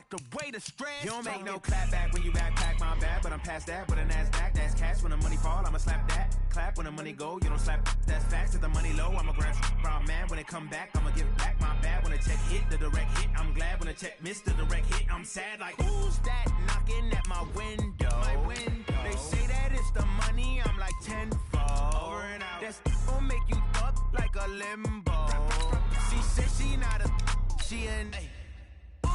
walk away to stress. You don't make no clap back when you backpack, my bad. But I'm past that with a NASDAQ, that's cash. When the money fall, I'ma slap that. Clap when the money go, you don't slap, that's facts. If the money low, I'ma grab brown man. When it come back, I'ma give back my bad. When the check hit, the direct hit, I'm glad. When the check missed the direct hit, I'm sad. Like, who's that knocking at my window? They say that it's the money, I'm like tenfold. Over and out. That's gon' make you up like a limbo. She said she not a, she an ooh,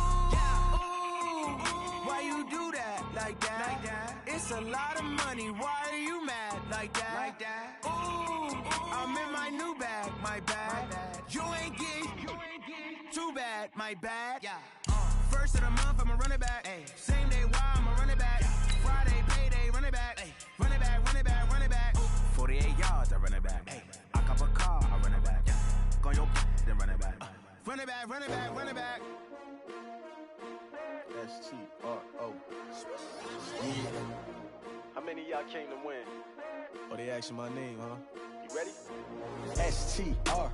why you do that like that? It's a lot of money, why are you mad like that? Ooh, I'm in my new bag, my bad. You ain't getting too bad, my bad. First of the month, I'ma run it back. Same day, why I'ma run it back. Friday, payday, run it back. Run it back, run it back, run it back. 48 yards, I run it back. I cop a car, I run it back. Go your then run it back. Run it back, run it back, run it back. HoR. Yeah. How many of y'all came to win? Oh, they asking my name, huh? You ready? HoR.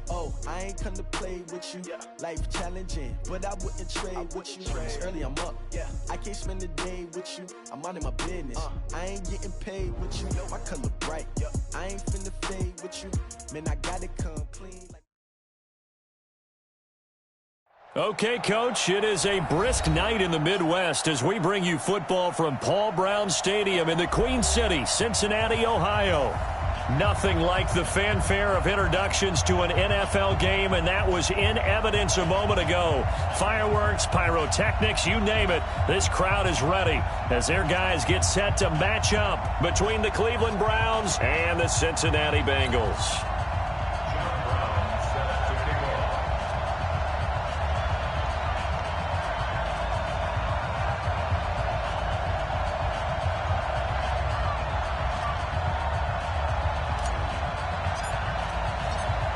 I ain't come to play with you. Yeah. Life challenging, but I wouldn't trade with you. It's early, I'm up. Yeah. I can't spend the day with you. I'm minding my business. I ain't getting paid with you. My color bright. Yeah. I ain't finna fade with you. Man, I gotta come clean. Okay, Coach, it is a brisk night in the Midwest as we bring you football from Paul Brown Stadium in the Queen City, Cincinnati, Ohio. Nothing like the fanfare of introductions to an NFL game, and that was in evidence a moment ago. Fireworks, pyrotechnics, you name it. This crowd is ready as their guys get set to match up between the Cleveland Browns and the Cincinnati Bengals.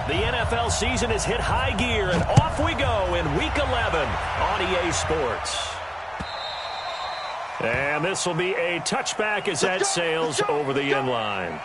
The NFL season has hit high gear, and off we go in Week 11 on EA Sports. And this will be a touchback as that sails over the end line.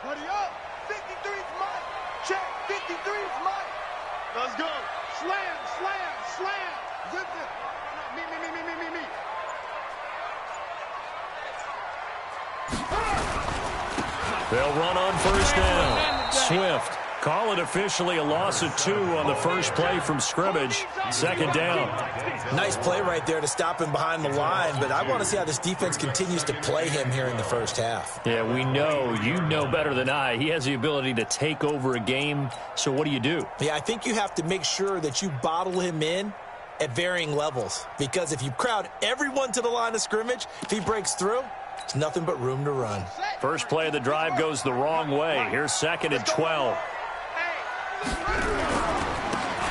Buddy up. 53's mine. Check. 53's mine. Let's go. Slam, slam, slam. Zip it. Me. They'll run on first down. Swift. Call it officially a loss of 2 on the first play from scrimmage. Second down. Nice play right there to stop him behind the line, but I want to see how this defense continues to play him here in the first half. Yeah, we know. You know better than I. He has the ability to take over a game, so what do? Yeah, I think you have to make sure that you bottle him in at varying levels, because if you crowd everyone to the line of scrimmage, if he breaks through, it's nothing but room to run. First play of the drive goes the wrong way. Here's 2nd and 12.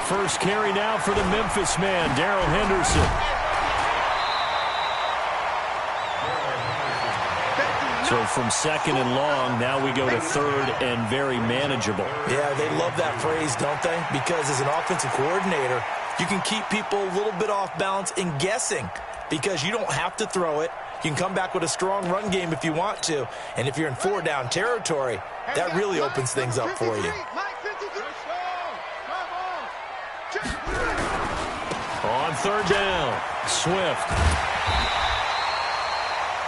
First carry now for the Memphis man, Darrell Henderson. So from 2nd and long, now we go to 3rd and very manageable. Yeah, they love that phrase, don't they? Because as an offensive coordinator, you can keep people a little bit off balance and guessing because you don't have to throw it. You can come back with a strong run game if you want to. And if you're in 4-down territory, that really opens things up for you. On 3rd down, Swift.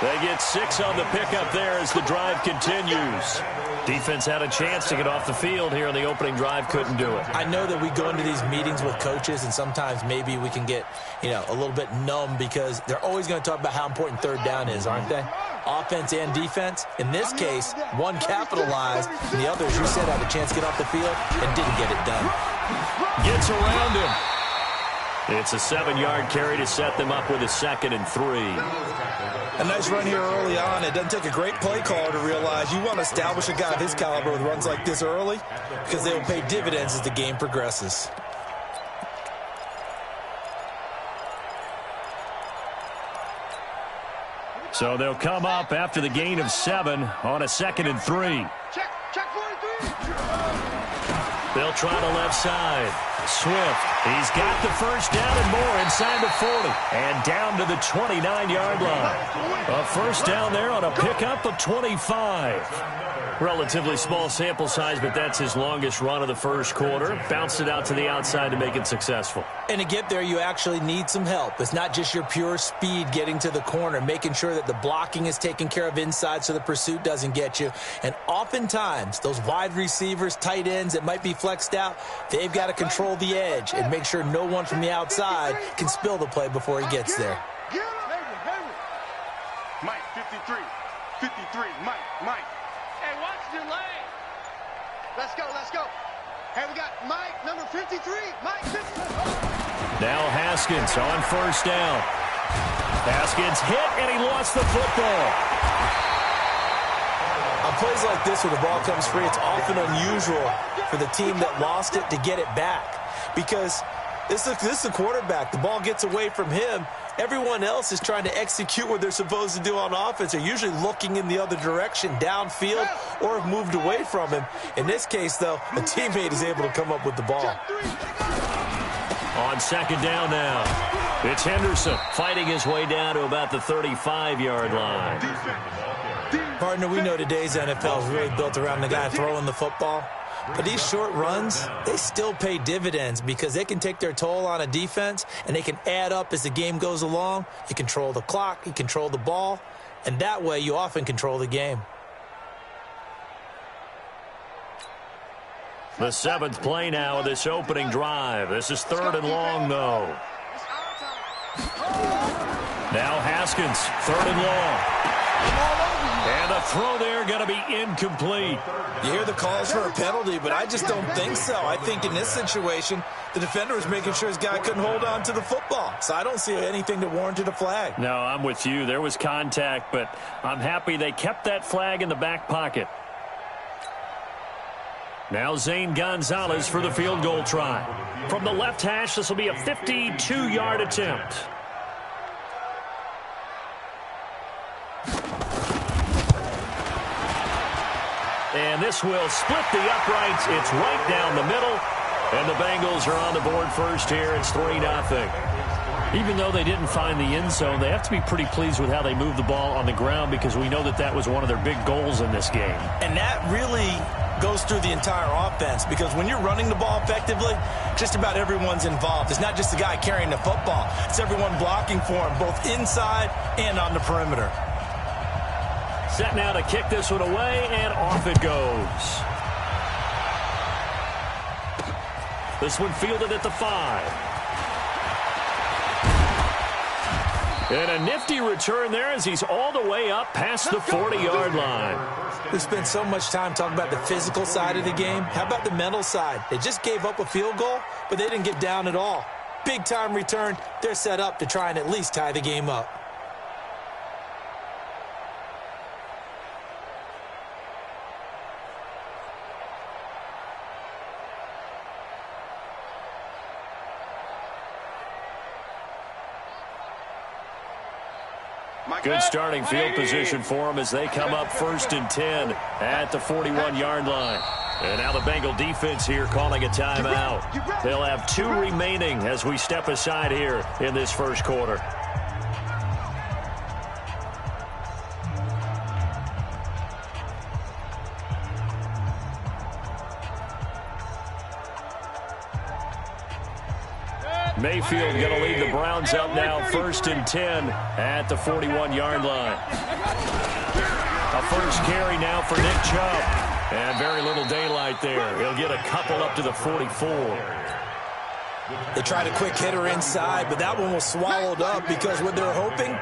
They get 6 on the pickup there as the drive continues. Defense had a chance to get off the field here on the opening drive, couldn't do it. I know that we go into these meetings with coaches, and sometimes maybe we can get, a little bit numb because they're always going to talk about how important 3rd down is, aren't they? Offense and defense. In this case, one capitalized, and the others, you said, had a chance to get off the field and didn't get it done. Gets around him. It's a 7-yard carry to set them up with a 2nd and 3. A nice run here early on. It doesn't take a great play caller to realize you want to establish a guy of his caliber with runs like this early because they will pay dividends as the game progresses. So they'll come up after the gain of 7 on a 2nd and 3. Check 43. They'll try the left side. Swift, he's got the first down and more inside the 40. And down to the 29-yard line. A first down there on a pickup of 25. Relatively small sample size, but that's his longest run of the first quarter. Bounced it out to the outside to make it successful. And to get there, you actually need some help. It's not just your pure speed getting to the corner, making sure that the blocking is taken care of inside so the pursuit doesn't get you. And oftentimes, those wide receivers, tight ends that might be flexed out, they've got to control the edge and make sure no one from the outside can spill the play before he gets there. Mike, 53. 53. Mike. Hey, watch the lane. Let's go. Hey, we got Mike, number 53. Mike, 53. Now Haskins on first down. Haskins hit, and he lost the football. On plays like this where the ball comes free, it's often unusual for the team that lost it to get it back. Because this is a quarterback. The ball gets away from him. Everyone else is trying to execute what they're supposed to do on offense. They're usually looking in the other direction, downfield, or have moved away from him. In this case, though, a teammate is able to come up with the ball. On second down now, it's Henderson fighting his way down to about the 35-yard line. Partner, we know today's NFL is really built around the guy throwing the football. But these short runs, they still pay dividends because they can take their toll on a defense and they can add up as the game goes along. You control the clock, you control the ball, and that way you often control the game. The 7th play now of this opening drive. This is 3rd and long, though. Now Haskins, 3rd and long. And the throw there going to be incomplete. You hear the calls for a penalty, but I just don't think so. I think in this situation, the defender was making sure his guy couldn't hold on to the football. So I don't see anything that warranted a flag. No, I'm with you. There was contact, but I'm happy they kept that flag in the back pocket. Now Zane Gonzalez for the field goal try. From the left hash, this will be a 52-yard attempt. And this will split the uprights. It's right down the middle. And the Bengals are on the board first here. It's 3-0. Even though they didn't find the end zone, they have to be pretty pleased with how they moved the ball on the ground because we know that that was one of their big goals in this game. And that really goes through the entire offense because when you're running the ball effectively, just about everyone's involved. It's not just the guy carrying the football. It's everyone blocking for him, both inside and on the perimeter. Set now to kick this one away, and off it goes. This one fielded at the 5. And a nifty return there as he's all the way up past the 40-yard line. We spent so much time talking about the physical side of the game. How about the mental side? They just gave up a field goal, but they didn't get down at all. Big-time return. They're set up to try and at least tie the game up. Good starting field position for them as they come up 1st and 10 at the 41-yard line. And now the Bengal defense here calling a timeout. They'll have 2 remaining as we step aside here in this first quarter. Mayfield going to lead the Browns up now 1st and 10 at the 41-yard line. A first carry now for Nick Chubb. And very little daylight there. He'll get a couple up to the 44. They tried a quick hitter inside, but that one was swallowed up because what they're hoping,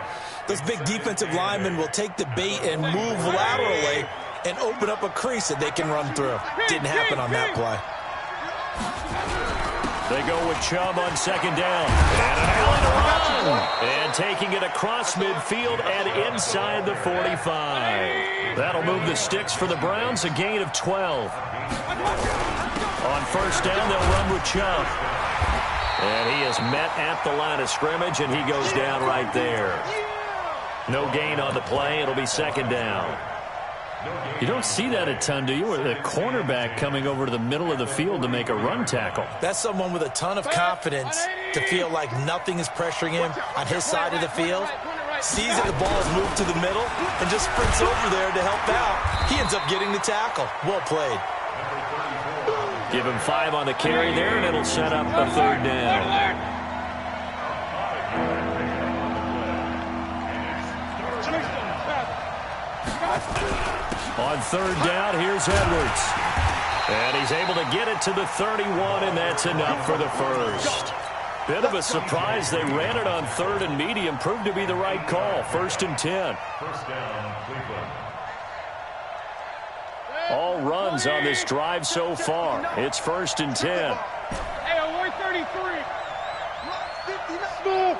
those big defensive linemen will take the bait and move laterally and open up a crease that they can run through. Didn't happen on that play. They go with Chubb on 2nd down. And an alley to run. And taking it across midfield and inside the 45. That'll move the sticks for the Browns, a gain of 12. On 1st down, they'll run with Chubb. And he is met at the line of scrimmage, and he goes down right there. No gain on the play. It'll be second down. You don't see that a ton, do you? Or the cornerback coming over to the middle of the field to make a run tackle. That's someone with a ton of confidence to feel like nothing is pressuring him on his side of the field. Sees that the ball is moved to the middle and just sprints over there to help out. He ends up getting the tackle. Well played. Give him 5 on the carry there, and it'll set up a third down. On third down, here's Edwards. And he's able to get it to the 31, and that's enough for the first. Bit of a surprise. They ran it on third and medium. Proved to be the right call. 1st and 10. First down, Cleveland. All runs on this drive so far. It's 1st and 10. Hey, 133. Smooth.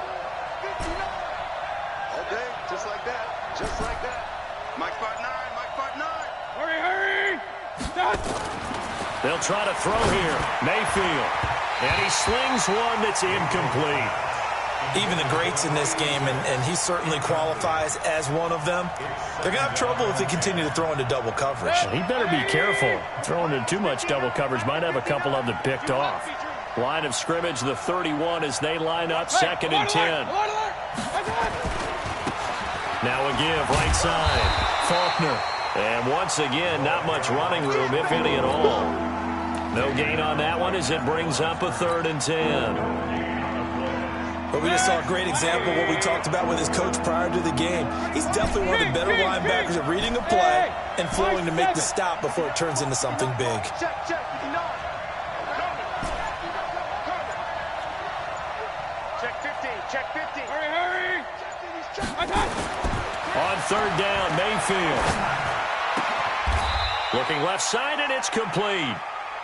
All day, just like that. Just like that. Mike Fart 9. Mike Fart 9. Hurry, hurry. Stop. They'll try to throw here. Mayfield. And he slings one that's incomplete. Even the greats in this game, and he certainly qualifies as one of them, they're going to have trouble if they continue to throw into double coverage. He better be careful. Throwing into too much double coverage might have a couple of them picked off. Line of scrimmage, the 31 as they line up, 2nd and 10. Now a give, right side. Faulkner. And once again, not much running room, if any at all. No gain on that one as it brings up a 3rd and 10. But we just saw a great example of what we talked about with his coach prior to the game. He's definitely one of the better linebackers at reading a play and flowing to make the stop before it turns into something big. Check, check. Check 15. Check 15. Hurry, hurry. On 3rd down, Mayfield. Looking left side, and it's complete.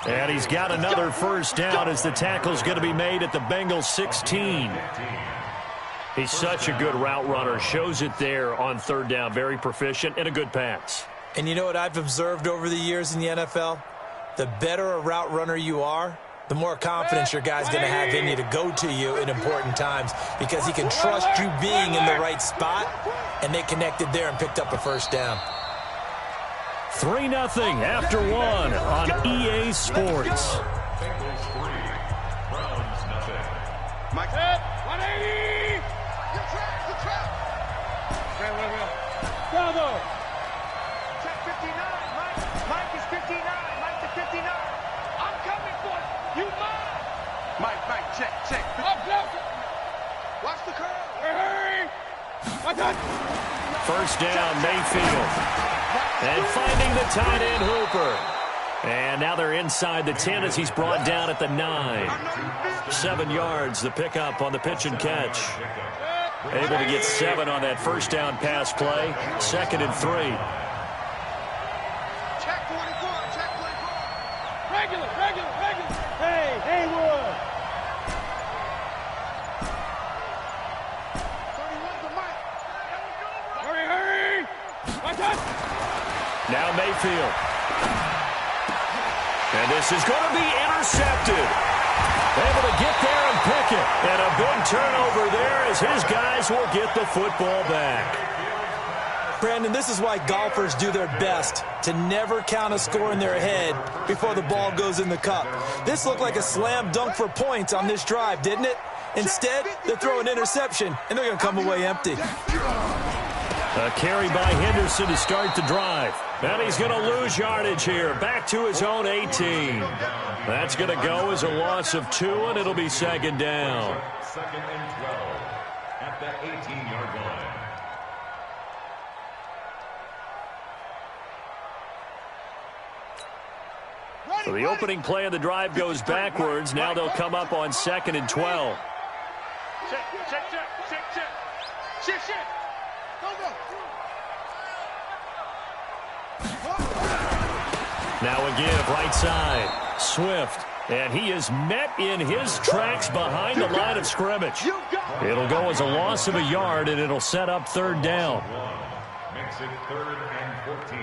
And he's got another first down as the tackle's going to be made at the Bengals 16. He's such a good route runner. Shows it there on 3rd down. Very proficient and a good pass. And you know what I've observed over the years in the NFL? The better a route runner you are, the more confidence your guy's going to have in you to go to you in important times because he can trust you being in the right spot, and they connected there and picked up a first down. 3-0 after 1 on EA Sports. Bengals 3, Browns nothing. Mike. 180. Good trap. Bravo. Check 59. Mike is 59. Mike to 59. I'm coming for you. You mine. Mike, check. Up. Watch the curve. Hurry. First down, Mayfield. And finding the tight end, Hooper. And now they're inside the 10 as he's brought down at the 9. 7 yards, the pickup on the pitch and catch. Able to get 7 on that first down pass play. 2nd and 3. Check 44. Regular. Hey, Haywood. 31 to Mike. Hurry. Now Mayfield. And this is going to be intercepted. Able to get there and pick it. And a big turnover there as his guys will get the football back. Brandon, this is why golfers do their best to never count a score in their head before the ball goes in the cup. This looked like a slam dunk for points on this drive, didn't it? Instead, they throw an interception, and they're going to come away empty. A carry by Henderson to start the drive. And he's going to lose yardage here. Back to his own 18. That's going to go as a loss of 2, and it'll be 2nd down. 2nd and 12 at the 18-yard line. So the opening play of the drive goes backwards. Now they'll come up on 2nd and 12. Check. Go. Now a give, right side. Swift. And he is met in his tracks behind the line of scrimmage. It'll go as a loss of a yard, and it'll set up 3rd down. Makes it 3rd and 14.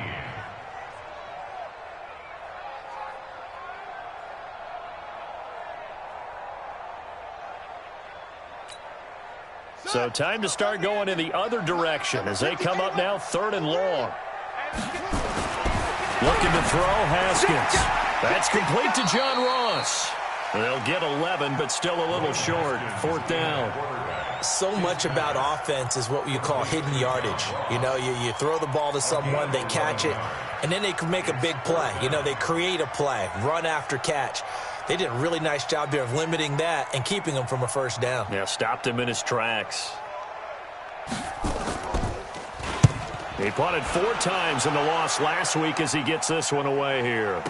So time to start going in the other direction as they come up now 3rd and long. Looking to throw, Haskins. That's complete to John Ross. They'll get 11, but still a little short. 4th down. So much about offense is what you call hidden yardage. You know, you throw the ball to someone, they catch it, and then they can make a big play. You know, they create a play, run after catch. They did a really nice job there of limiting that and keeping him from a 1st down. Yeah, stopped him in his tracks. He punted 4 times in the loss last week as he gets this one away here.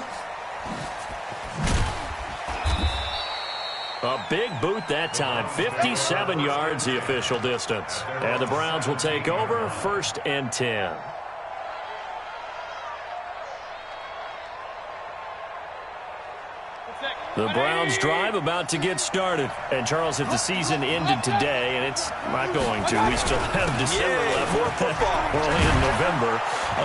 A big boot that time. 57 yards the official distance. And the Browns will take over 1st and 10. The Browns drive about to get started. And, Charles, if the season ended today, and it's not going to, we still have December left. More football. We're only in November.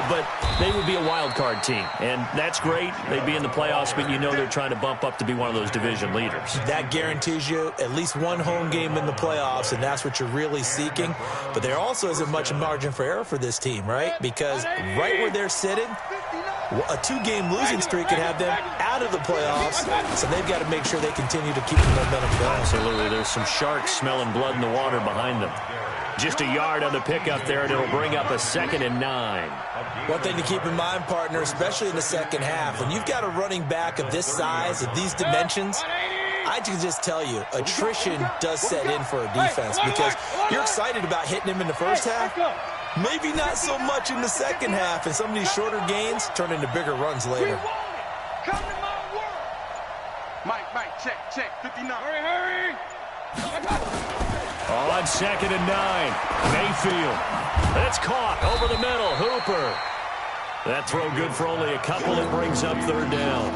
But they would be a wild card team. And that's great. They'd be in the playoffs, but you know they're trying to bump up to be one of those division leaders. That guarantees you at least one home game in the playoffs, and that's what you're really seeking. But there also isn't much margin for error for this team, right? Because right where they're sitting, a 2-game losing streak could have them out of the playoffs, so they've got to make sure they continue to keep the momentum going. Absolutely. There's some sharks smelling blood in the water behind them. Just a yard on the pickup there, and it'll bring up a 2nd and 9. One thing to keep in mind, partner, especially in the second half, when you've got a running back of this size, of these dimensions, I can just tell you, attrition does set in for a defense because you're excited about hitting him in the first half. Maybe not so much in the second half, and some of these shorter gains turn into bigger runs later. Mike, check, 59. Hurry. On 2nd and 9, Mayfield. It's caught over the middle, Hooper. That throw good for only a couple. It brings up 3rd down.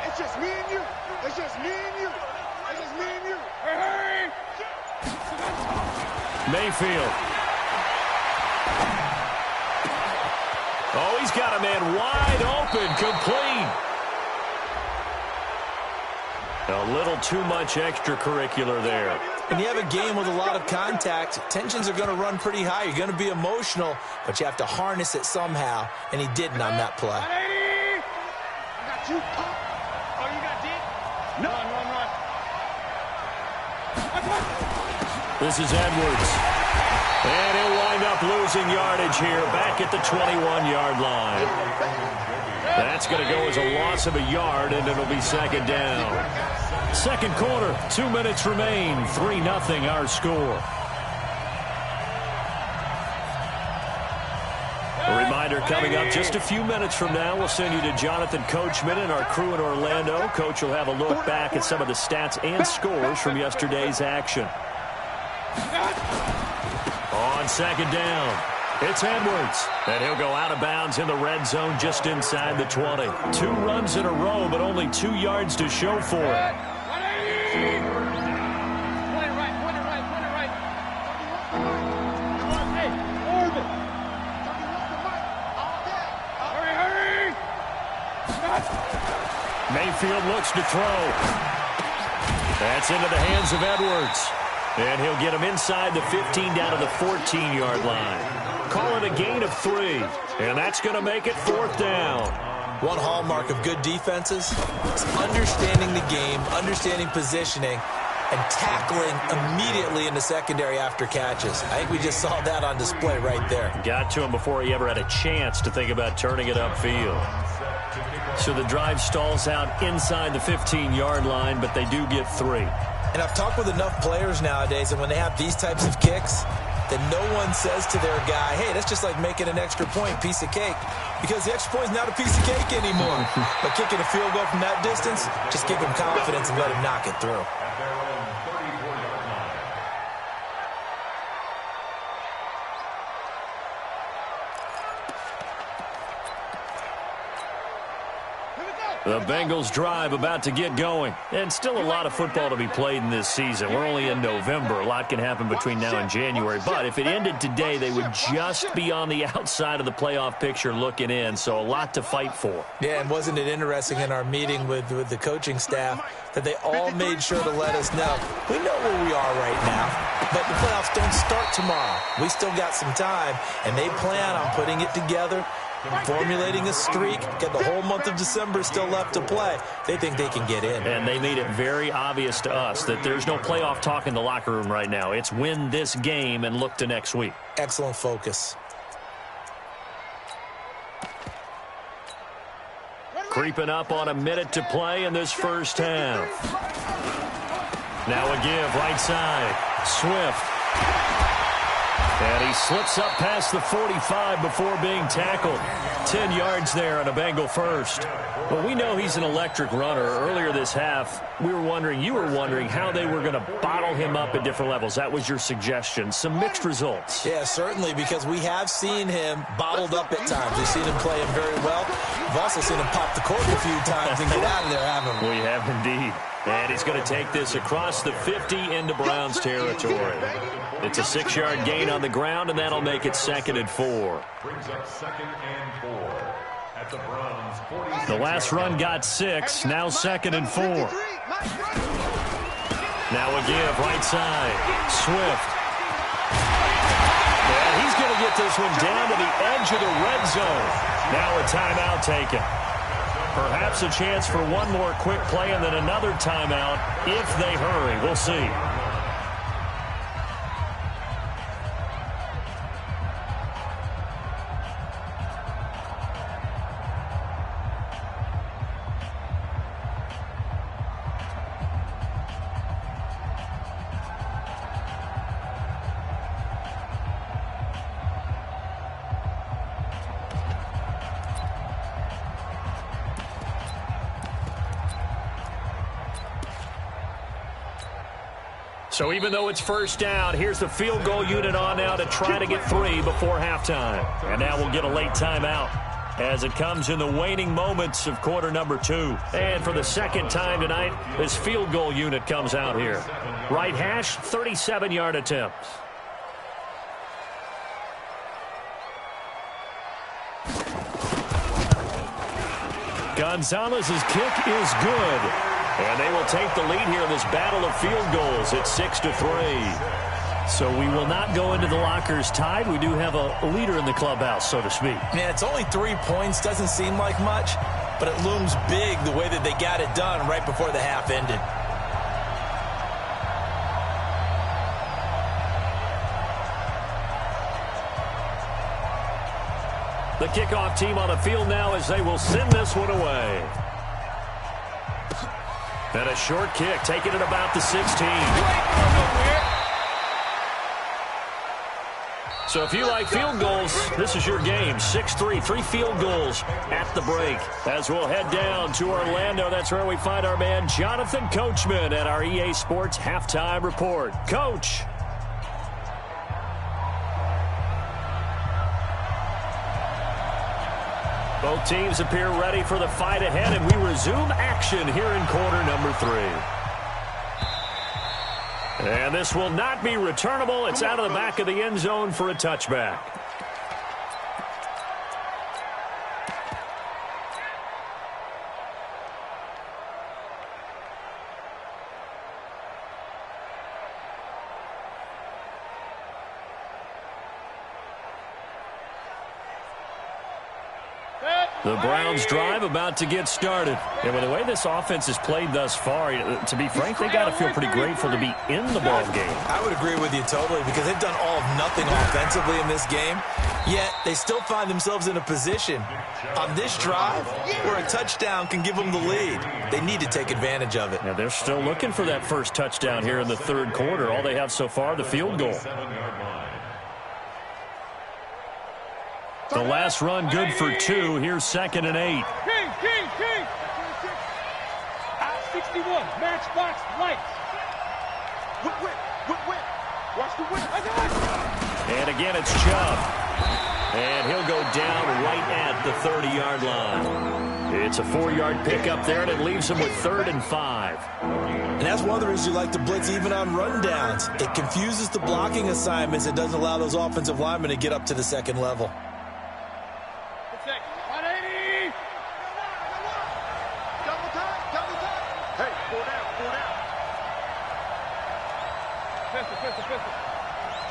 It's just me and you. It's just me and you. It's just me and you. Hurry! Mayfield. Oh, he's got a man wide open, complete. A little too much extracurricular there. When you have a game with a lot of contact, tensions are going to run pretty high. You're going to be emotional, but you have to harness it somehow, and he didn't on that play. I got you. Oh, you got deep? No. Run. This is Edwards. And he'll wind up losing yardage here back at the 21-yard line. That's going to go as a loss of a yard, and it'll be 2nd down. Second quarter, 2 minutes remain. 3-0 our score. A reminder coming up just a few minutes from now. We'll send you to Jonathan Coachman and our crew in Orlando. Coach will have a look back at some of the stats and scores from yesterday's action. On 2nd down, it's Edwards. And he'll go out of bounds in the red zone just inside the 20. 2 runs in a row, but only 2 yards to show for it. Mayfield looks to throw. That's into the hands of Edwards. And he'll get him inside the 15 down to the 14-yard line. Call it a gain of 3. And that's going to make it 4th down. One hallmark of good defenses is understanding the game, understanding positioning, and tackling immediately in the secondary after catches. I think we just saw that on display right there. Got to him before he ever had a chance to think about turning it upfield. So the drive stalls out inside the 15-yard line, but they do get 3. And I've talked with enough players nowadays, and when they have these types of kicks, then no one says to their guy, hey, that's just like making an extra point, piece of cake. Because the extra point is not a piece of cake anymore. But kicking a field goal from that distance, just give him confidence and let him knock it through. The Bengals drive about to get going. And still a lot of football to be played in this season. We're only in November. A lot can happen between now and January. But if it ended today, they would just be on the outside of the playoff picture looking in. So a lot to fight for. Yeah, and wasn't it interesting in our meeting with the coaching staff that they all made sure to let us know, we know where we are right now, but the playoffs don't start tomorrow. We still got some time, and they plan on putting it together, formulating a streak, get the whole month of December still left to play. They think they can get in. And they made it very obvious to us that there's no playoff talk in the locker room right now. It's win this game and look to next week. Excellent focus. Creeping up on a minute to play in this first half. Now a give, right side. Swift. And he slips up past the 45 before being tackled. 10 yards there on a Bengal first. Well, we know he's an electric runner. Earlier this half, you were wondering how they were going to bottle him up at different levels. That was your suggestion. Some mixed results. Yeah, certainly, because we have seen him bottled up at times. We've seen him play him very well. We've also seen him pop the cork a few times and get out of there, haven't we? We have indeed. And he's going to take this across the 50 into Browns territory. It's a 6-yard gain on the ground, and that'll make it 2nd and 4. Brings up 2nd and 4 at the Browns 40. The last run got 6, now 2nd and 4. Now a give, right side. Swift. And he's going to get this one down to the edge of the red zone. Now a timeout taken. Perhaps a chance for one more quick play and then another timeout if they hurry. We'll see. So even though it's first down, here's the field goal unit on now to try to get 3 before halftime. And now we'll get a late timeout as it comes in the waning moments of quarter number 2. And for the second time tonight, this field goal unit comes out here. Right hash, 37-yard attempt. Gonzalez's kick is good. And they will take the lead here in this battle of field goals. It's 6-3. So we will not go into the lockers tied. We do have a leader in the clubhouse, so to speak. Man, it's only 3 points. Doesn't seem like much, but it looms big the way that they got it done right before the half ended. The kickoff team on the field now as they will send this one away. And a short kick, taking it about the 16. So if you like field goals, this is your game. 6-3, 3 field goals at the break. As we'll head down to Orlando, that's where we find our man Jonathan Coachman at our EA Sports Halftime Report. Coach. Both teams appear ready for the fight ahead, and we resume action here in quarter number 3. And this will not be returnable. It's out of the back of the end zone for a touchback. The Browns drive about to get started. And with the way this offense has played thus far, to be frank, they got to feel pretty grateful to be in the ball game. I would agree with you totally because they've done all of nothing offensively in this game, yet they still find themselves in a position on this drive where a touchdown can give them the lead. They need to take advantage of it. Now they're still looking for that first touchdown here in the third quarter. All they have so far, the field goal. The last run good for 2. Here's 2nd and 8. King. Out 61. Matchbox lights. Whip. Watch the whip. And again, it's Chubb. And he'll go down right at the 30-yard line. It's a 4-yard pickup there, and it leaves him with 3rd and 5. And that's one of the reasons you like to blitz even on rundowns. It confuses the blocking assignments. It doesn't allow those offensive linemen to get up to the second level. 180. Double time, double time. Hey, 4 down, 4 down. Pistol.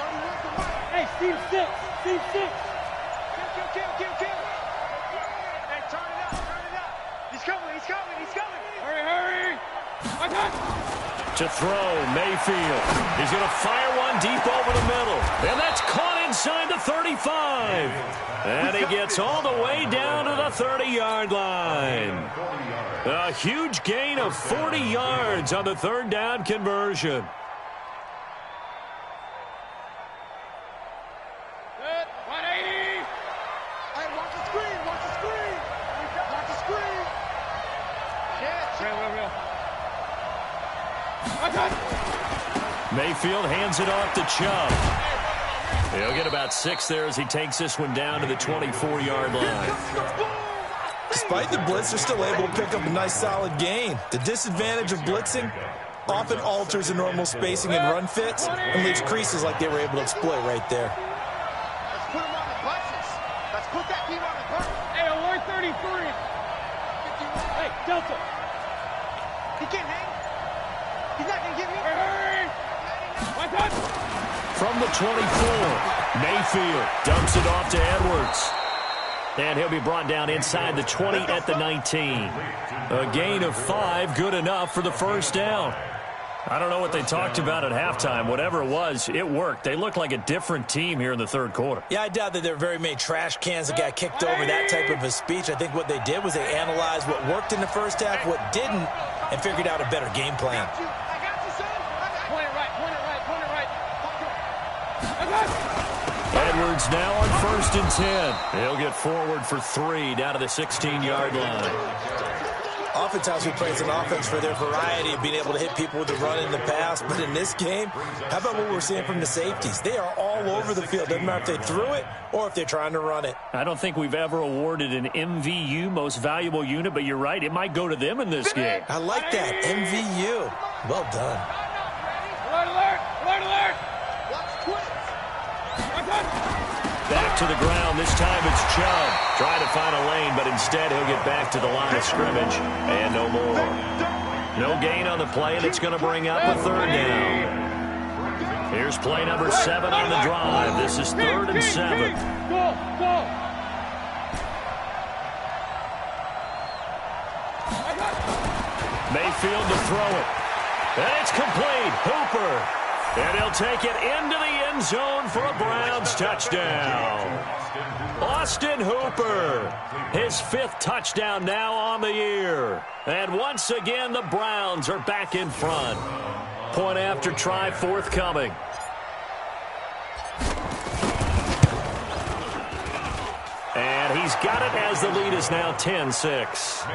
31 to Mike. Hey, Steve 6. Steve 6. Kill. Hey, turn it up. He's coming. Hurry. I got it. To throw, Mayfield. He's going to fire one deep over the middle. And that's caught inside the 35. And he gets all the way down to the 30-yard line. A huge gain of 40 yards on the 3rd down conversion. Good. 180. Hey, watch the screen. Watch the screen. Yeah, Real. I got it. Mayfield hands it off to Chubb. He'll get about 6 there as he takes this one down to the 24-yard line. Despite the blitz, they're still able to pick up a nice solid gain. The disadvantage of blitzing often alters the normal spacing and run fits and leaves creases like they were able to exploit right there. let's put him on the buses. Let's put that team on the bus. Hey, alert 33. Hey, Delta. He can't hang. He's not going to give me. Hurry. I got it. From the 24, Mayfield dumps it off to Edwards. And he'll be brought down inside the 20 at the 19. A gain of 5, good enough for the 1st down. I don't know what they talked about at halftime. Whatever it was, it worked. They look like a different team here in the 3rd quarter. Yeah, I doubt that there are very many trash cans that got kicked over, that type of a speech. I think what they did was they analyzed what worked in the 1st half, what didn't, and figured out a better game plan. I got you, son. Point it right. I got it. Edwards now on 1st and 10. He'll get forward for 3 down to the 16-yard line. Oftentimes we praise an offense for their variety of being able to hit people with the run in the pass, but in this game, how about what we're seeing from the safeties? They are all over the field. Doesn't matter if they threw it or if they're trying to run it. I don't think we've ever awarded an MVU, most valuable unit, but you're right, it might go to them in this game. I like that, MVU. Well done. Alert. Watch twins. I got it. Back to the ground. This time it's Chubb. Trying to find a lane, but instead he'll get back to the line of scrimmage. And no more. No gain on the play, and it's going to bring up a 3rd down. Here's play number 7 on the drive. This is 3rd and 7. Go. Mayfield to throw it. And it's complete. Hooper. And he'll take it into the end zone for a Browns touchdown. Austin Hooper, his 5th touchdown now on the year. And once again, the Browns are back in front. Point after try forthcoming. And he's got it as the lead is now 10-6.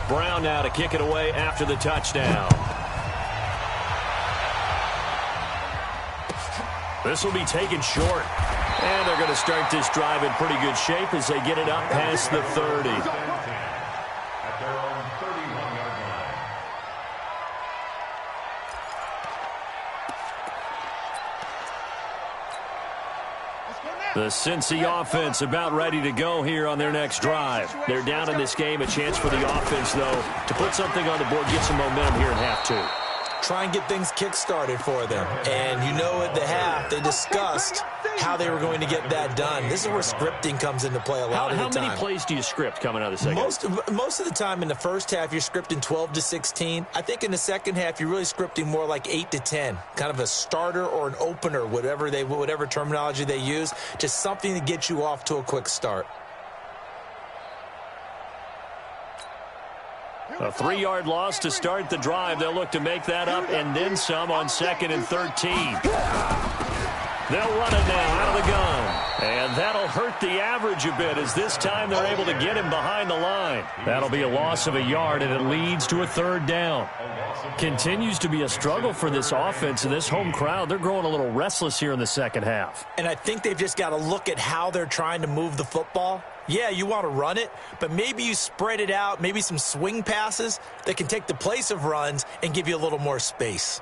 Brown now to kick it away after the touchdown. This will be taken short. And they're going to start this drive in pretty good shape as they get it up past the 30. At their own 31-yard line. The Cincy offense about ready to go here on their next drive. They're down in this game. A chance for the offense, though, to put something on the board, get some momentum here in half 2. Try and get things kick-started for them. And you know at the half, they discussed how they were going to get that done. This is where scripting comes into play a lot of the time. How many plays do you script coming out of the second? Most of the time in the first half, you're scripting 12 to 16. I think in the second half, you're really scripting more like 8 to 10. Kind of a starter or an opener, whatever terminology they use. Just something to get you off to a quick start. A 3-yard loss to start the drive. They'll look to make that up and then some on 2nd and 13. They'll run it now out of the gun. And that'll hurt the average a bit as this time they're able to get him behind the line. That'll be a loss of a yard, and it leads to a third down. Continues to be a struggle for this offense and this home crowd. They're growing a little restless here in the second half. And I think they've just got to look at how they're trying to move the football. Yeah, you want to run it, but maybe you spread it out, maybe some swing passes that can take the place of runs and give you a little more space.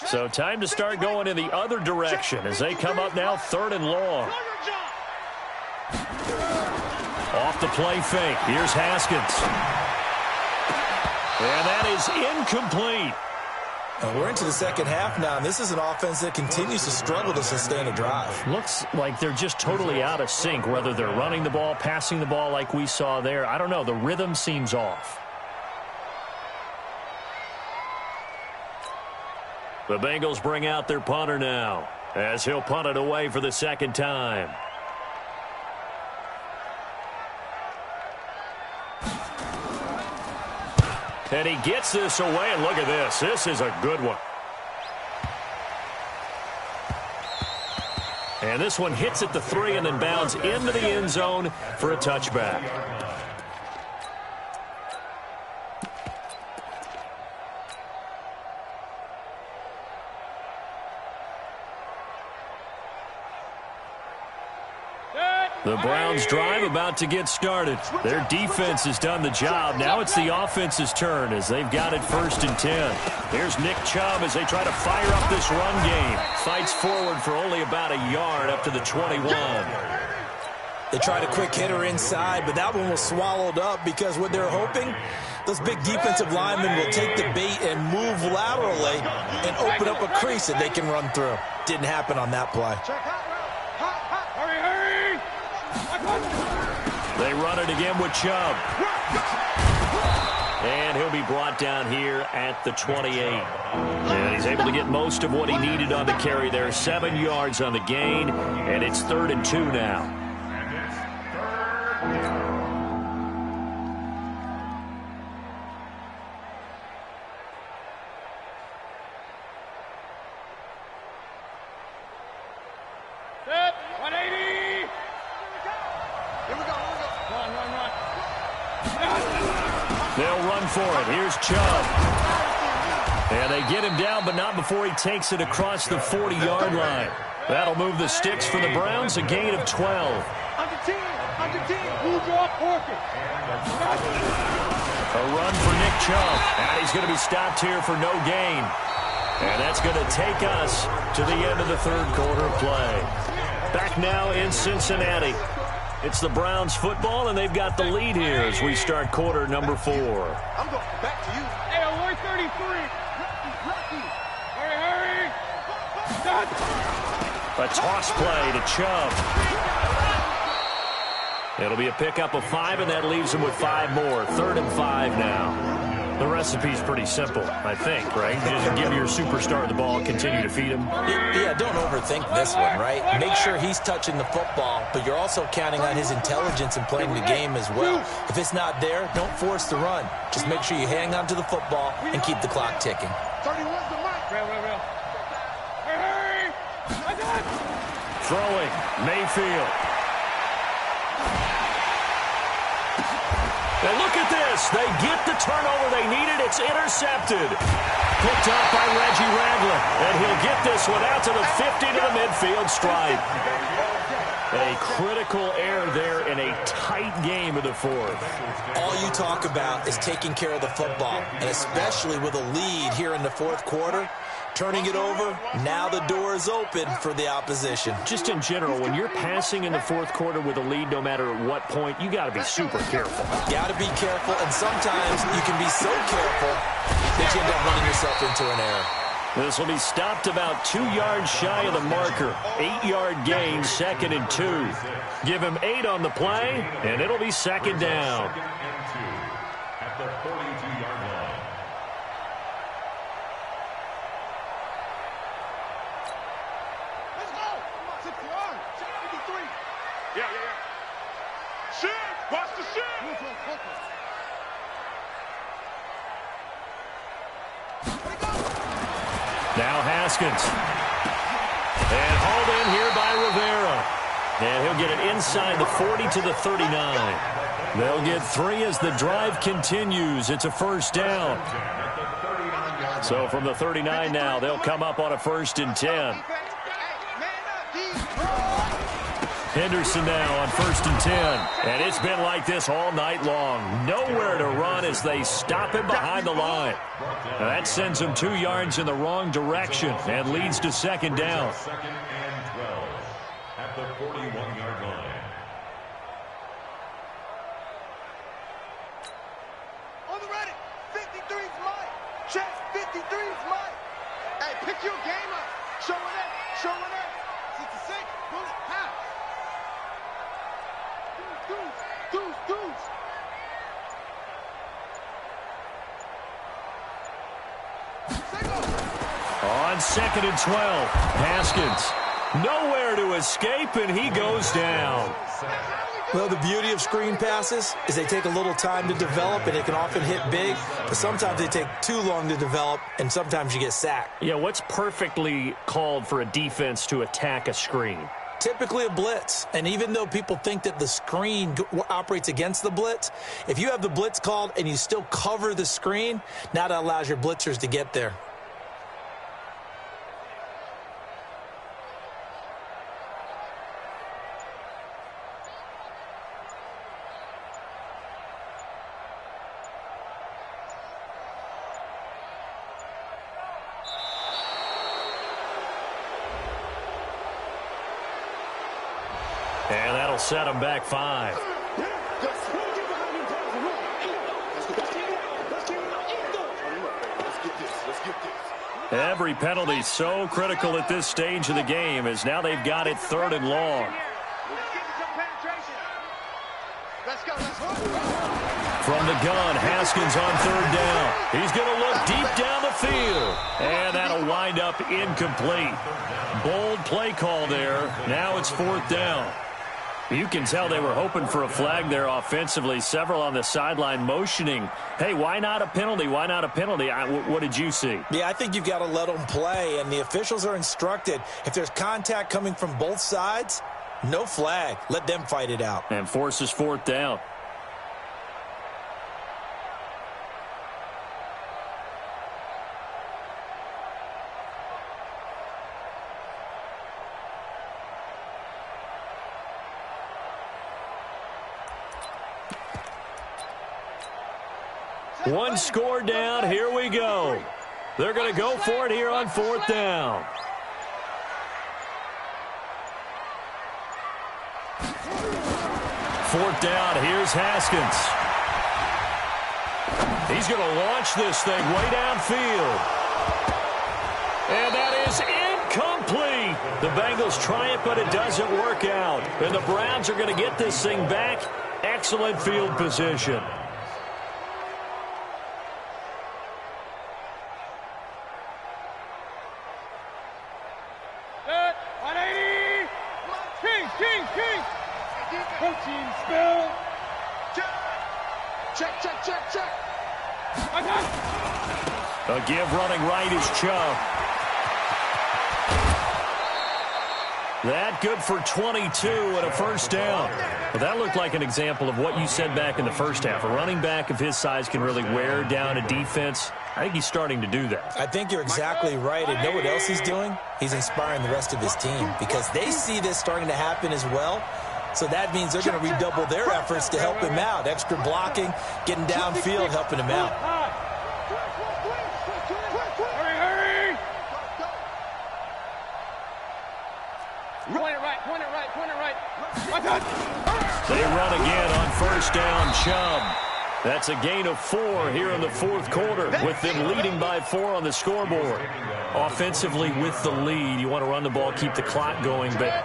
So time to start going in the other direction as they come up now 3rd and long. Off the play fake. Here's Haskins. And that is incomplete. We're into the second half now, and this is an offense that continues to struggle to sustain a drive. Looks like they're just totally out of sync, whether they're running the ball, passing the ball like we saw there. I don't know. The rhythm seems off. The Bengals bring out their punter now as he'll punt it away for the second time. And he gets this away, and look at this. This is a good one. And this one hits at the 3 and then bounds into the end zone for a touchback. The Browns drive about to get started. Their defense has done the job. Now it's the offense's turn as they've got it 1st and 10. Here's Nick Chubb as they try to fire up this run game. Fights forward for only about a yard up to the 21. They tried a quick hitter inside, but that one was swallowed up because what they're hoping, those big defensive linemen will take the bait and move laterally and open up a crease that they can run through. Didn't happen on that play. They run it again with Chubb. And he'll be brought down here at the 28. And he's able to get most of what he needed on the carry there. 7 yards on the gain, and it's 3rd and 2 now. They'll run for it. Here's Chubb. And they get him down, but not before he takes it across the 40-yard line. That'll move the sticks for the Browns, a gain of 12. Under 10. Who draw portrait? A run for Nick Chubb. And he's going to be stopped here for no gain. And that's going to take us to the end of the 3rd quarter of play. Back now in Cincinnati. It's the Browns football, and they've got the lead here as we start quarter number 4. I'm going back to you. Hey, 133. Hurry. A toss play to Chubb. It'll be a pickup of 5, and that leaves him with 5 more. 3rd and 5 now. The recipe's pretty simple, I think, right? Just give your superstar the ball, continue to feed him. Yeah, don't overthink this one, right? Make sure he's touching the football, but you're also counting on his intelligence in playing the game as well. If it's not there, don't force the run. Just make sure you hang on to the football and keep the clock ticking. 31's the mic. Real. Hurry. Throwing, Mayfield. And look at this. They get the turnover they needed. It's intercepted. Picked up by Reggie Ragland. And he'll get this one out to the 50 to the midfield stripe. A critical error there in a tight game of the 4th. All you talk about is taking care of the football, and especially with a lead here in the 4th quarter. Turning it over, now the door is open for the opposition. Just in general, when you're passing in the 4th quarter with a lead, no matter at what point, you got to be super careful. Got to be careful, and sometimes you can be so careful that you end up running yourself into an error. This will be stopped about 2 yards shy of the marker. 8-yard gain, 2nd and 2. Give him 8 on the play, and it'll be 2nd down. At the 42-yard line. Let's go. 6 yards. 53. Yeah. Shit. Watch the shit. Now Haskins. And hauled in here by Rivera. And he'll get it inside the 40 to the 39. They'll get 3 as the drive continues. It's a first down. So from the 39 now, they'll come up on a 1st and 10. Henderson now on 1st and 10. And it's been like this all night long. Nowhere to run as they stop him behind the line. Now that sends him 2 yards in the wrong direction and leads to 2nd down. 2nd and 12 at the 41-yard line. On the ready. 53's mine. Check. 53's mine. Hey, pick your game up. Show it up. Show it up. 66. Bullet. Half. Deuce. On 2nd and 12, Haskins nowhere to escape, and he goes down. Well, the beauty of screen passes is they take a little time to develop, and it can often hit big, but sometimes they take too long to develop, and sometimes you get sacked. Yeah, what's perfectly called for a defense to attack a screen? Typically a blitz, and even though people think that the screen operates against the blitz, if you have the blitz called and you still cover the screen, now that allows your blitzers to get there. And that'll set them back 5. Every penalty so critical at this stage of the game as now they've got it 3rd and long. From the gun, Haskins on 3rd down. He's going to look deep down the field. And that'll wind up incomplete. Bold play call there. Now it's 4th down. You can tell they were hoping for a flag there offensively. Several on the sideline motioning, hey, why not a penalty? Why not a penalty? What did you see? Yeah, I think you've got to let them play, and the officials are instructed. If there's contact coming from both sides, no flag. Let them fight it out. And forces 4th down. One score down. Here we go. They're going to go for it here on 4th down. Fourth down. Here's Haskins. He's going to launch this thing way downfield. And that is incomplete. The Bengals try it, but it doesn't work out. And the Browns are going to get this thing back. Excellent field position. A give running right is Chubb. That good for 22 and a first down. Well, that looked like an example of what you said back in the first half. A running back of his size can really wear down a defense. I think he's starting to do that. I think you're exactly right. And know what else he's doing? He's inspiring the rest of his team because they see this starting to happen as well. So that means they're going to redouble their efforts to help him out. Extra blocking, getting downfield, helping him out. Hurry! Point it right. They run again on first down, Chubb. That's a gain of 4 here in the fourth quarter with them leading by 4 on the scoreboard. Offensively with the lead, you want to run the ball, keep the clock going, but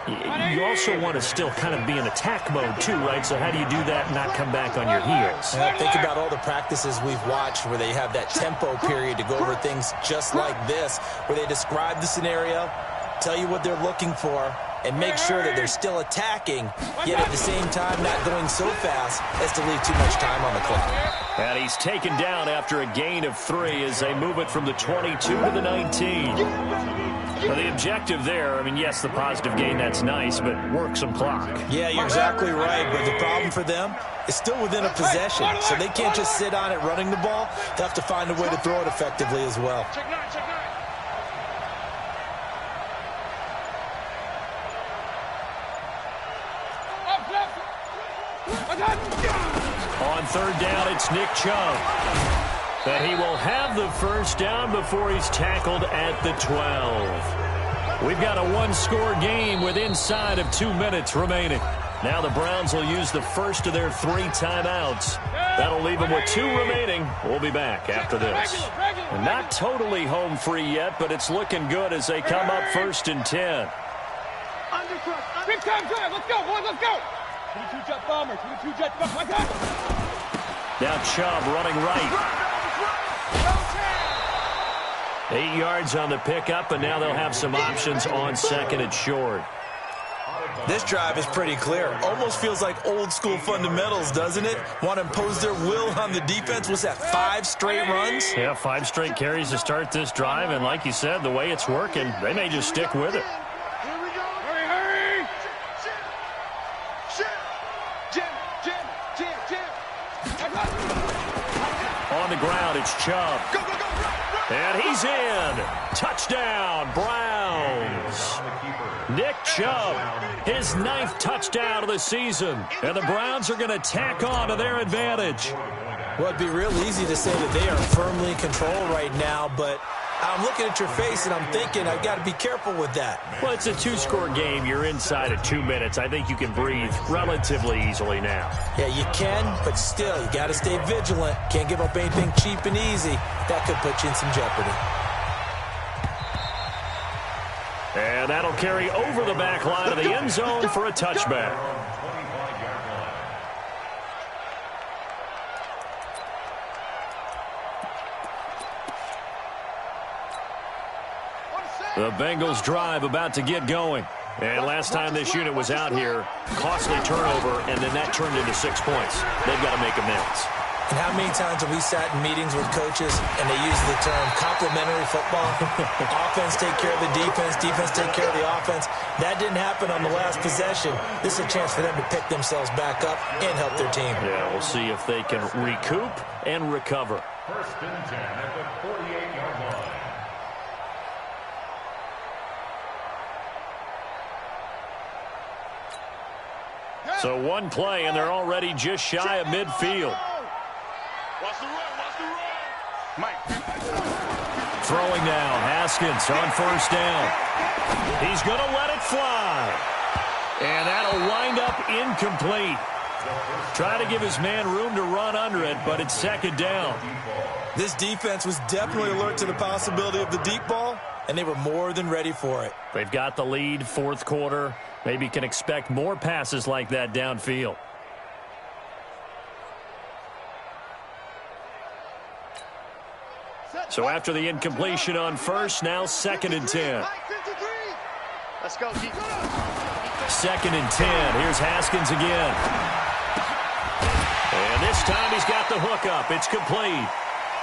you also want to still kind of be in attack mode too, right? So how do you do that and not come back on your heels? Think about all the practices we've watched where they have that tempo period to go over things just like this, where they describe the scenario, tell you what they're looking for, and make sure that they're still attacking, yet at the same time not going so fast as to leave too much time on the clock. And he's taken down after a gain of 3 as they move it from the 22 to the 19. Well, the objective there, I mean, yes, the positive gain, that's nice, but work some clock. Yeah, you're exactly right, but the problem for them is still within a possession, so they can't just sit on it running the ball. They have to find a way to throw it effectively as well. Check 9, check 9. On 3rd down, it's Nick Chubb. But he will have the first down before he's tackled at the 12. We've got a 1-score game with inside of 2 minutes remaining. Now the Browns will use the first of their 3 timeouts. That'll leave them with 2 remaining. We'll be back after this. And not totally home free yet, but it's looking good as they come up 1st and 10. Big time drive. Let's go, boys. Let's go. 22 jet bombers. 22 jet bombers. Like that. Now Chubb running right. 8 yards on the pickup, and now they'll have some options on 2nd and short. This drive is pretty clear. Almost feels like old school fundamentals, doesn't it? Want to impose their will on the defense. Was that 5 straight runs? Yeah, 5 straight carries to start this drive, and like you said, the way it's working, they may just stick with it. Here we go. Hurry, hurry. On the ground, it's Chubb. Go, go, go. And he's in. Touchdown, Browns. Nick Chubb, his 9th touchdown of the season. And the Browns are going to tack on to their advantage. Well, it'd be real easy to say that they are firmly in control right now, but I'm looking at your face and I'm thinking I've got to be careful with that. Well, it's a 2-score game. You're inside of 2 minutes. I think you can breathe relatively easily now. Yeah, you can, but still, you got to stay vigilant. Can't give up anything cheap and easy. That could put you in some jeopardy. And that'll carry over the back line of the end zone for a touchback. The Bengals drive about to get going. And last time this unit was out here, costly turnover, and then that turned into 6 points. They've got to make amends. And how many times have we sat in meetings with coaches and they use the term complementary football? Offense take care of the defense, defense take care of the offense. That didn't happen on the last possession. This is a chance for them to pick themselves back up and help their team. Yeah, we'll see if they can recoup and recover. 1st and 10 at the 48-yard line. So 1 play, and they're already just shy of midfield. Watch the run, watch the run. Mike. Throwing now, Haskins on 1st down. He's going to let it fly. And that'll wind up incomplete. Trying to give his man room to run under it, but it's 2nd down. This defense was definitely alert to the possibility of the deep ball, and they were more than ready for it. They've got the lead, 4th quarter. Maybe can expect more passes like that downfield. So after the incompletion on 1st, now 2nd and 10. Let's go, G. 2nd and 10. Here's Haskins again. And this time he's got the hook up. It's complete.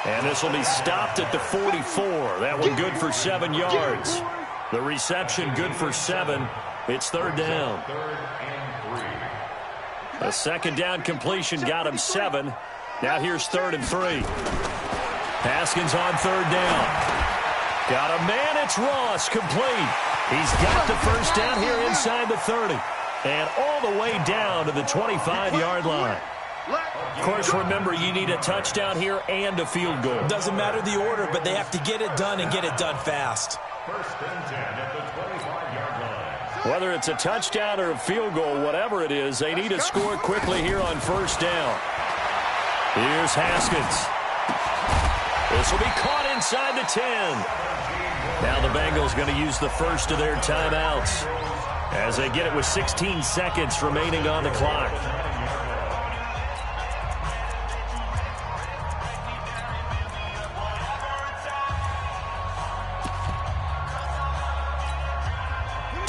And this will be stopped at the 44. That one good for 7 yards. The reception good for 7. It's 3rd down. 3rd and 3. A 2nd down completion got him 7. Now here's 3rd and 3. Haskins on 3rd down. Got a man. It's Ross. Complete. He's got the first down here inside the 30. And all the way down to the 25-yard line. Of course, remember, you need a touchdown here and a field goal. Doesn't matter the order, but they have to get it done and get it done fast. 1st and 10 at the 25-yard line. Whether it's a touchdown or a field goal, whatever it is, they need to score quickly here on 1st down. Here's Haskins. This will be caught inside the 10. Now the Bengals going to use the first of their timeouts as they get it with 16 seconds remaining on the clock.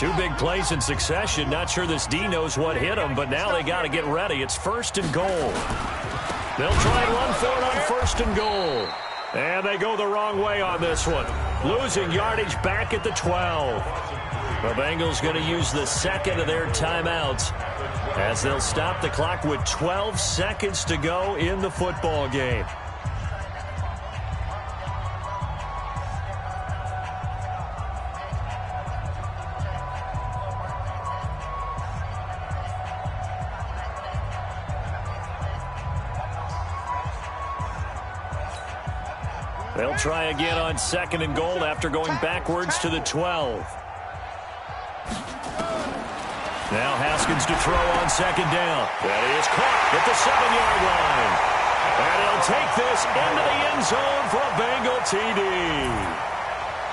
Two big plays in succession. Not sure this D knows what hit him, but now they got to get ready. It's 1st and goal. They'll try and run for it on 1st and goal. And they go the wrong way on this one. Losing yardage back at the 12. The Bengals going to use the second of their timeouts as they'll stop the clock with 12 seconds to go in the football game. They'll try again on 2nd and goal after going backwards to the 12. Now Haskins to throw on 2nd down. That is caught at the 7-yard line. And he'll take this into the end zone for a Bengal TD.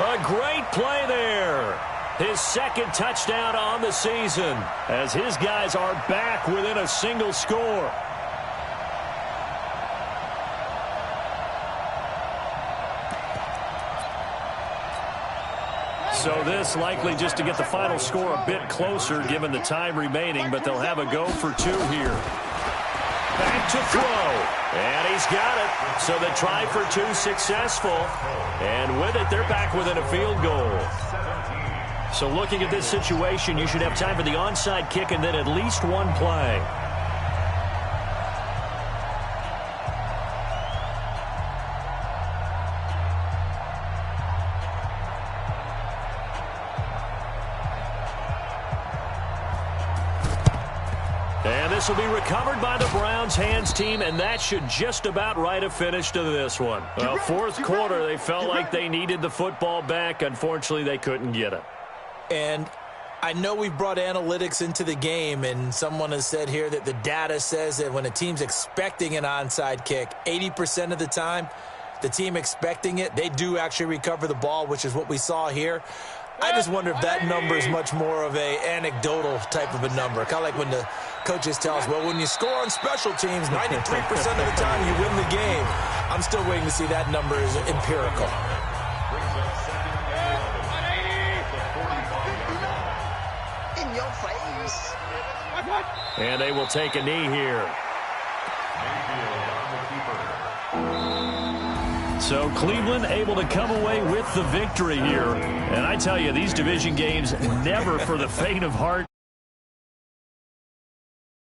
A great play there. His 2nd touchdown on the season as his guys are back within a single score. So this likely just to get the final score a bit closer given the time remaining, but they'll have a go for 2 here. Back to throw. And he's got it. So the try for 2 successful. And with it, they're back within a field goal. So looking at this situation, you should have time for the onside kick and then at least 1 play. This will be recovered by the Browns hands team, and that should just about write a finish to this one. Well, 4th quarter, they felt like they needed the football back. Unfortunately, they couldn't get it. And I know we brought analytics into the game, and someone has said here that the data says that when a team's expecting an onside kick, 80% of the time, the team expecting it, they do actually recover the ball, which is what we saw here. I just wonder if that number is much more of a anecdotal type of a number. Kind of like when the coaches tell us, well, when you score on special teams, 93% of the time you win the game. I'm still waiting to see that number is empirical. In your face. And they will take a knee here. So Cleveland able to come away with the victory here. And I tell you, these division games never for the faint of heart.